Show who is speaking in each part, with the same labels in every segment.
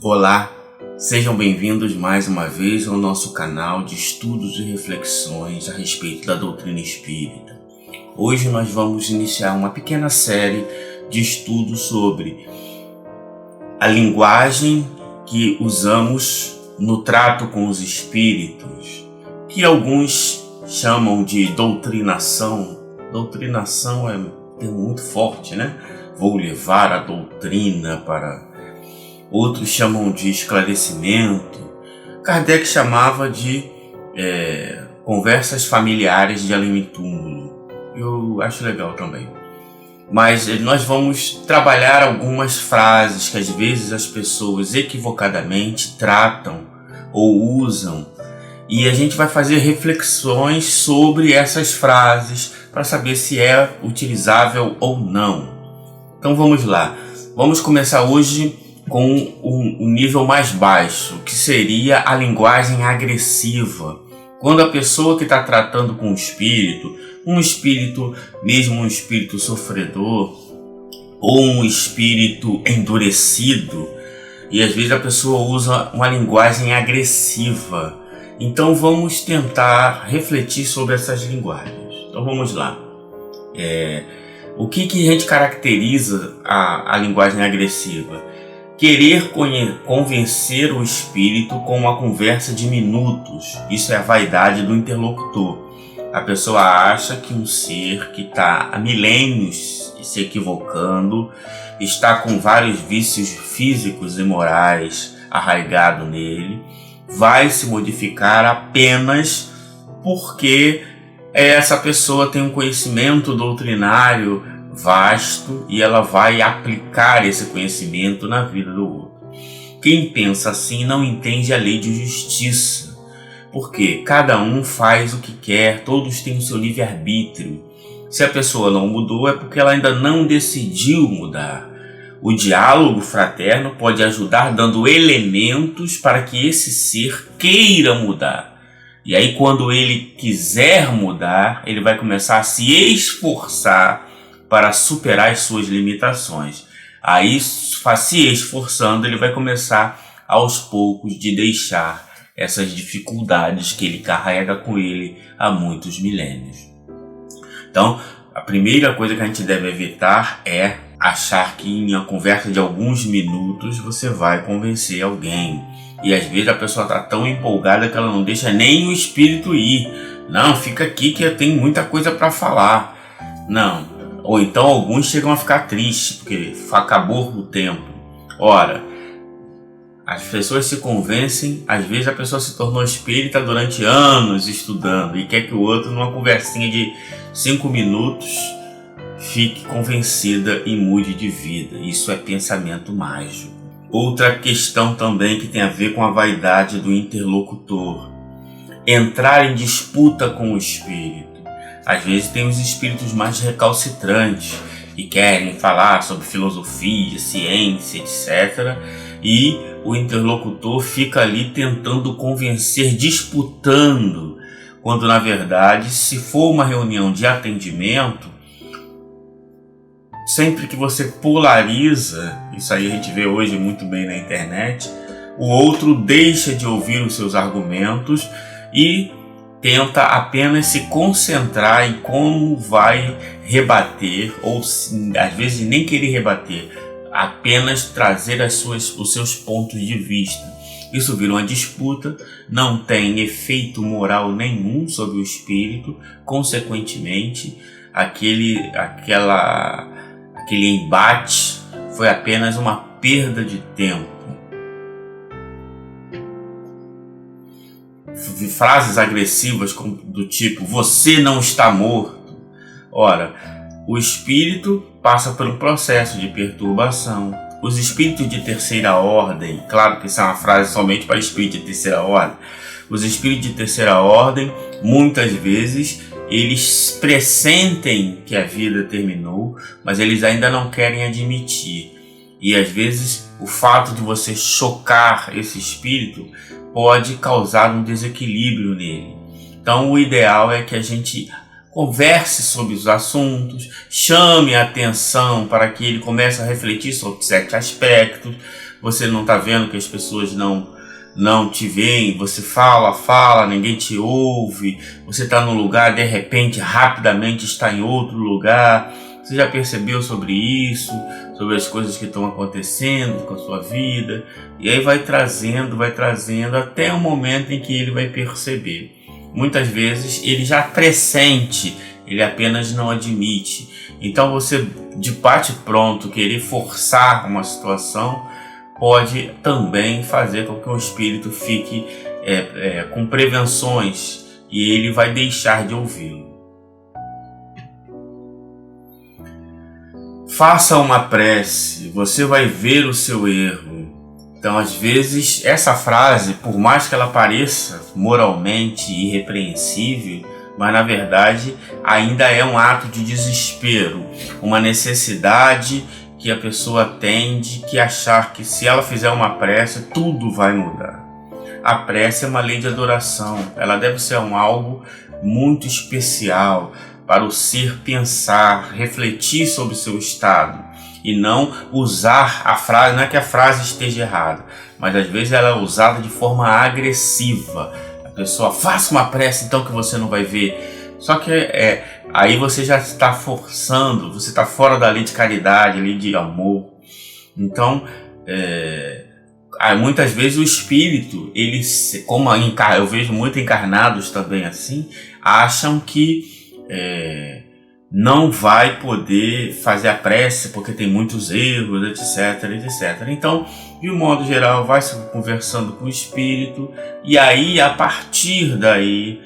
Speaker 1: Olá, sejam bem-vindos mais uma vez ao nosso canal de estudos e reflexões a respeito da doutrina espírita. Hoje nós vamos iniciar uma pequena série de estudos sobre a linguagem que usamos no trato com os espíritos, que alguns chamam de doutrinação. Doutrinação é um termo muito forte, né? Vou levar a doutrina para... Outros chamam de esclarecimento. Kardec chamava de conversas familiares de além-túmulo. Eu acho legal também. Mas nós vamos trabalhar algumas frases que às vezes as pessoas equivocadamente tratam ou usam. E a gente vai fazer reflexões sobre essas frases para saber se é utilizável ou não. Então vamos lá. Vamos começar hoje com um nível mais baixo, que seria a linguagem agressiva. Quando a pessoa que está tratando com um espírito, mesmo um espírito sofredor, ou um espírito endurecido, e às vezes a pessoa usa uma linguagem agressiva. Então vamos tentar refletir sobre essas linguagens. Então vamos lá. O que a gente caracteriza a linguagem agressiva? Querer convencer o espírito com uma conversa de minutos. Isso é a vaidade do interlocutor. A pessoa acha que um ser que está há milênios se equivocando, está com vários vícios físicos e morais arraigados nele, vai se modificar apenas porque essa pessoa tem um conhecimento doutrinário vasto e ela vai aplicar esse conhecimento na vida do outro. Quem pensa assim não entende a lei de justiça, porque cada um faz o que quer, todos têm o seu livre-arbítrio. Se a pessoa não mudou é porque ela ainda não decidiu mudar. O diálogo fraterno pode ajudar dando elementos para que esse ser queira mudar. E aí quando ele quiser mudar, ele vai começar a se esforçar para superar as suas limitações. Aí, se esforçando, ele vai começar aos poucos de deixar essas dificuldades que ele carrega com ele há muitos milênios. Então, a primeira coisa que a gente deve evitar é achar que em uma conversa de alguns minutos você vai convencer alguém. E às vezes a pessoa está tão empolgada que ela não deixa nem o espírito ir. Não, fica aqui que eu tenho muita coisa para falar. Não. Ou então alguns chegam a ficar tristes porque acabou o tempo. Ora, as pessoas se convencem, às vezes a pessoa se tornou espírita durante anos estudando e quer que o outro, numa conversinha de 5 minutos, fique convencida e mude de vida. Isso é pensamento mágico. Outra questão também que tem a ver com a vaidade do interlocutor. Entrar em disputa com o espírito. Às vezes tem os espíritos mais recalcitrantes e querem falar sobre filosofia, ciência, etc. E o interlocutor fica ali tentando convencer, disputando, quando na verdade, se for uma reunião de atendimento, sempre que você polariza, isso aí a gente vê hoje muito bem na internet, o outro deixa de ouvir os seus argumentos e tenta apenas se concentrar em como vai rebater, ou às vezes nem querer rebater, apenas trazer os seus pontos de vista. Isso vira uma disputa, não tem efeito moral nenhum sobre o espírito, consequentemente, aquele embate foi apenas uma perda de tempo. Frases agressivas do tipo, você não está morto. Ora, o espírito passa por um processo de perturbação. Os espíritos de terceira ordem, claro que isso é uma frase somente para espíritos de terceira ordem, os espíritos de terceira ordem, muitas vezes, eles pressentem que a vida terminou, mas eles ainda não querem admitir. E às vezes o fato de você chocar esse espírito pode causar um desequilíbrio nele. Então o ideal é que a gente converse sobre os assuntos, chame a atenção para que ele comece a refletir sobre certos aspectos, Você não está vendo que as pessoas não te veem? Você fala, ninguém te ouve. Você está num lugar, de repente, rapidamente está em outro lugar. Você já percebeu sobre isso? Sobre as coisas que estão acontecendo com a sua vida? E aí vai trazendo até o momento em que ele vai perceber. Muitas vezes ele já pressente, ele apenas não admite. Então você, de bate pronto, querer forçar uma situação pode também fazer com que o espírito fique com prevenções e ele vai deixar de ouvi-lo. Faça uma prece, você vai ver o seu erro. Então, às vezes, essa frase, por mais que ela pareça moralmente irrepreensível, mas na verdade ainda é um ato de desespero, uma necessidade que a pessoa tem de que achar que se ela fizer uma prece, tudo vai mudar. A prece é uma lei de adoração, ela deve ser algo muito especial para o ser pensar, refletir sobre o seu estado e não usar a frase, não é que a frase esteja errada, mas às vezes ela é usada de forma agressiva. A pessoa, faça uma prece então que você não vai ver. Só que aí você já está forçando, você está fora da lei de caridade, lei de amor. Então, muitas vezes o espírito, eu vejo muito encarnados também assim, acham que não vai poder fazer a prece porque tem muitos erros, etc, etc. Então, de um modo geral, vai se conversando com o espírito e aí, a partir daí,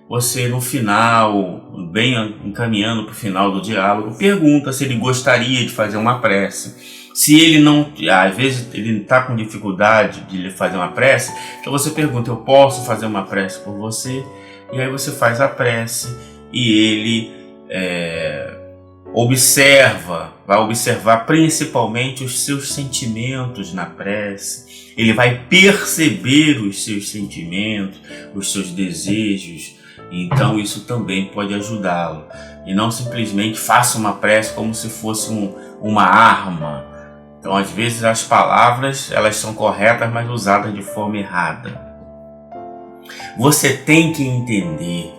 Speaker 1: você no final, bem encaminhando para o final do diálogo, pergunta se ele gostaria de fazer uma prece. Se ele não, às vezes ele está com dificuldade de fazer uma prece, então você pergunta, eu posso fazer uma prece por você? E aí você faz a prece e ele vai observar principalmente os seus sentimentos na prece. Ele vai perceber os seus sentimentos, os seus desejos. Então isso também pode ajudá-lo. E não simplesmente faça uma prece como se fosse uma arma. Então às vezes as palavras elas são corretas, mas usadas de forma errada. Você tem que entender.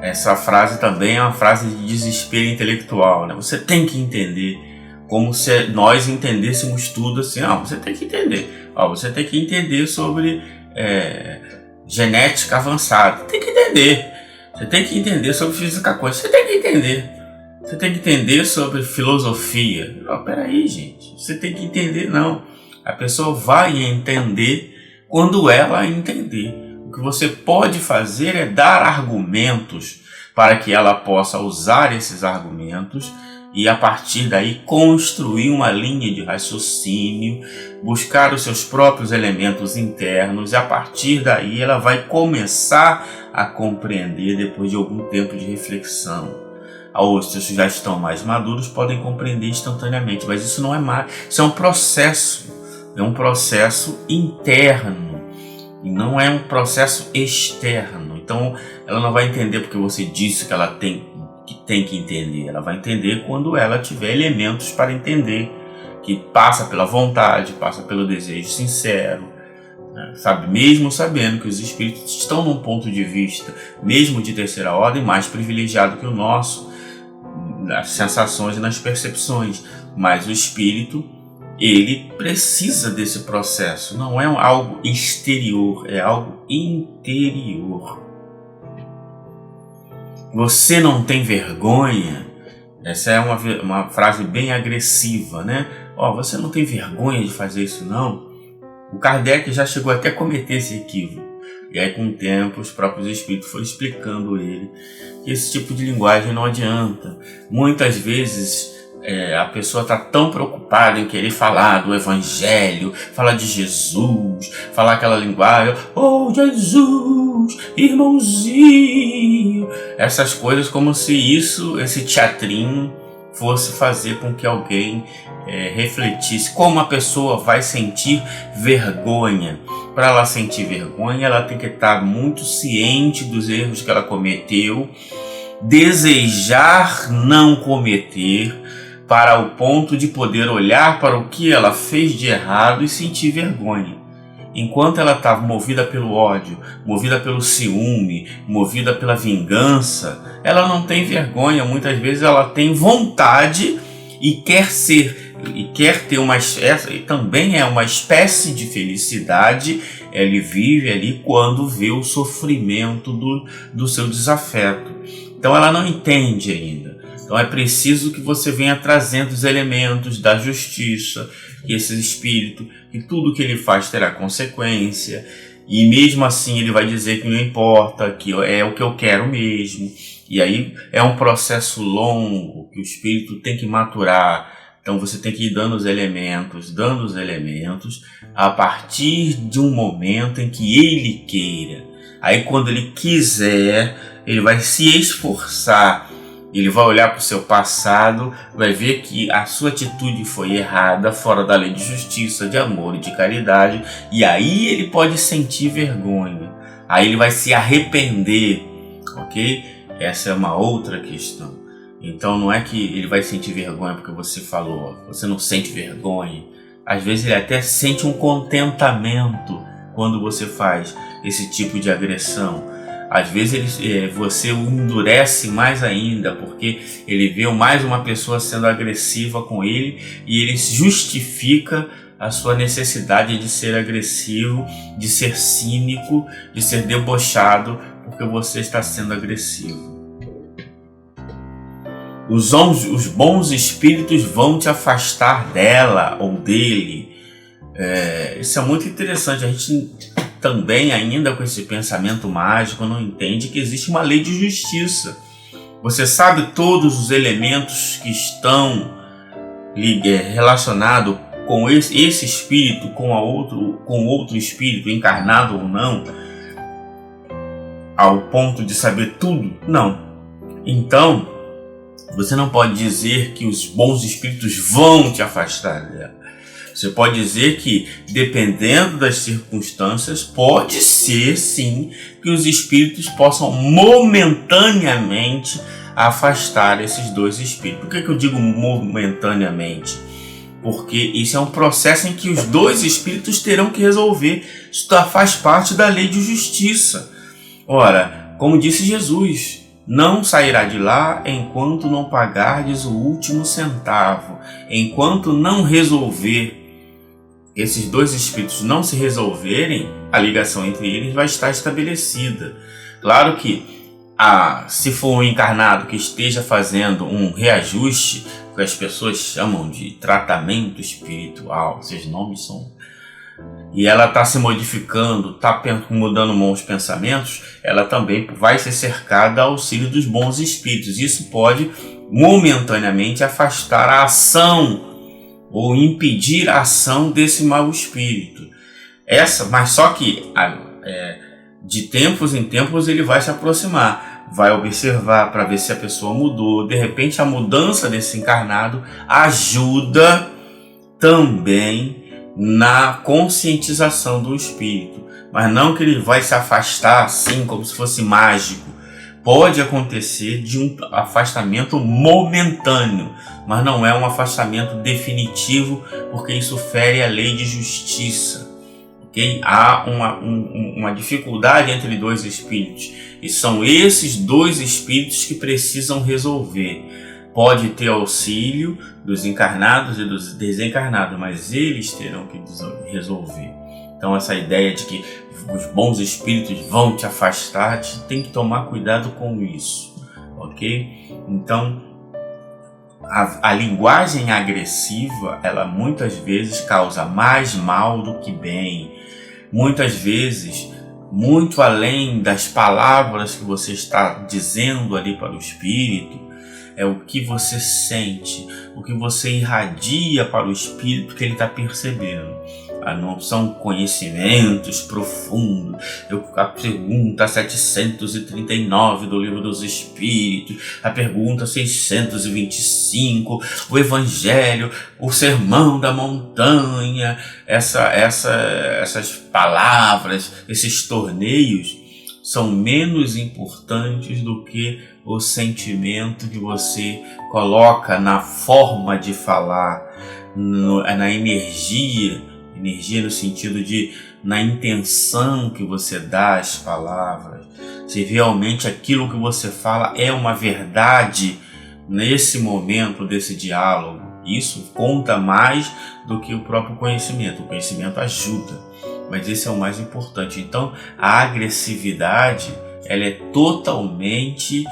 Speaker 1: Essa frase também é uma frase de desespero intelectual, né? Você tem que entender, como se nós entendêssemos tudo assim. Você tem que entender. Você tem que entender sobre genética avançada. Você tem que entender. Você tem que entender sobre física quântica. Você tem que entender. Você tem que entender sobre filosofia. Peraí, gente. Você tem que entender, não. A pessoa vai entender quando ela entender. O que você pode fazer é dar argumentos para que ela possa usar esses argumentos e a partir daí construir uma linha de raciocínio, buscar os seus próprios elementos internos e a partir daí ela vai começar a compreender depois de algum tempo de reflexão. Os que já estão mais maduros podem compreender instantaneamente, mas isso não é mais, isso é um processo interno. E não é um processo externo. Então, ela não vai entender porque você disse que ela tem que entender. Ela vai entender quando ela tiver elementos para entender. Que passa pela vontade, passa pelo desejo sincero. Sabe? Mesmo sabendo que os espíritos estão num ponto de vista, mesmo de terceira ordem, mais privilegiado que o nosso, nas sensações e nas percepções. Mas o espírito, ele precisa desse processo, não é algo exterior, é algo interior. Você não tem vergonha? Essa é uma frase bem agressiva, né? Você não tem vergonha de fazer isso, não? O Kardec já chegou até a cometer esse equívoco. E aí, com o tempo, os próprios espíritos foram explicando ele que esse tipo de linguagem não adianta. Muitas vezes a pessoa está tão preocupada em querer falar do Evangelho, falar de Jesus, falar aquela linguagem, Jesus, irmãozinho, essas coisas, como se esse teatrinho fosse fazer com que alguém refletisse. Como a pessoa vai sentir vergonha? Para ela sentir vergonha, ela tem que estar muito ciente dos erros que ela cometeu, desejar não cometer, para o ponto de poder olhar para o que ela fez de errado e sentir vergonha. Enquanto ela estava movida pelo ódio, movida pelo ciúme, movida pela vingança, ela não tem vergonha. Muitas vezes ela tem vontade e quer ser, e quer ter também é uma espécie de felicidade. Ele vive ali quando vê o sofrimento do seu desafeto. Então ela não entende ainda. Então é preciso que você venha trazendo os elementos da justiça, que esse espírito, que tudo que ele faz terá consequência, e mesmo assim ele vai dizer que não importa, que é o que eu quero mesmo. E aí é um processo longo que o espírito tem que maturar. Então você tem que ir dando os elementos, a partir de um momento em que ele queira. Aí quando ele quiser, ele vai se esforçar. Ele vai olhar para o seu passado, vai ver que a sua atitude foi errada, fora da lei de justiça, de amor e de caridade, e aí ele pode sentir vergonha. Aí ele vai se arrepender, ok? Essa é uma outra questão. Então não é que ele vai sentir vergonha porque você falou, você não sente vergonha. Às vezes ele até sente um contentamento quando você faz esse tipo de agressão. Às vezes você o endurece mais ainda, porque ele vê mais uma pessoa sendo agressiva com ele e ele justifica a sua necessidade de ser agressivo, de ser cínico, de ser debochado, porque você está sendo agressivo. Os bons espíritos vão te afastar dela ou dele. Isso é muito interessante. A gente também, ainda com esse pensamento mágico, não entende que existe uma lei de justiça. Você sabe todos os elementos que estão relacionados com esse espírito, com outro espírito, encarnado ou não, ao ponto de saber tudo? Não. Então, você não pode dizer que os bons espíritos vão te afastar dela. Você pode dizer que, dependendo das circunstâncias, pode ser sim que os espíritos possam momentaneamente afastar esses dois espíritos. Por que eu digo momentaneamente? Porque isso é um processo em que os dois espíritos terão que resolver. Isso faz parte da lei de justiça. Ora, como disse Jesus, não sairá de lá enquanto não pagardes o último centavo. Enquanto não resolver, esses dois espíritos não se resolverem, a ligação entre eles vai estar estabelecida. Claro que, se for um encarnado que esteja fazendo um reajuste, que as pessoas chamam de tratamento espiritual, esses nomes são... E ela está se modificando, está mudando bons pensamentos, ela também vai ser cercada ao auxílio dos bons espíritos. Isso pode momentaneamente afastar a ação ou impedir a ação desse mau espírito. Mas só que de tempos em tempos ele vai se aproximar, vai observar para ver se a pessoa mudou. De repente a mudança desse encarnado ajuda também na conscientização do espírito, mas não que ele vai se afastar assim como se fosse mágico. Pode acontecer de um afastamento momentâneo, mas não é um afastamento definitivo, porque isso fere a lei de justiça. Okay? Há uma dificuldade entre dois espíritos, e são esses dois espíritos que precisam resolver. Pode ter auxílio dos encarnados e dos desencarnados, mas eles terão que resolver. Então essa ideia de que os bons espíritos vão te afastar, tem que tomar cuidado com isso, ok? Então a linguagem agressiva, ela muitas vezes causa mais mal do que bem. Muitas vezes, muito além das palavras que você está dizendo ali para o espírito, é o que você sente, o que você irradia para o espírito que ele está percebendo. Não são conhecimentos profundos. A pergunta 739 do Livro dos Espíritos, a pergunta 625, o Evangelho, o Sermão da Montanha, essas palavras, esses torneios são menos importantes do que o sentimento que você coloca na forma de falar, na energia no sentido de na intenção que você dá às palavras. Se realmente aquilo que você fala é uma verdade nesse momento desse diálogo, isso conta mais do que o próprio conhecimento. O conhecimento ajuda, mas esse é o mais importante. Então, a agressividade ela é totalmente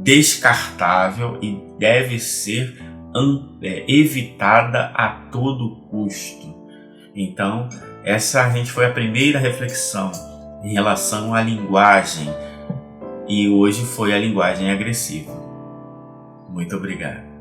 Speaker 1: descartável e deve ser evitada a todo custo. Então, essa foi a primeira reflexão em relação à linguagem, e hoje foi a linguagem agressiva. Muito obrigado.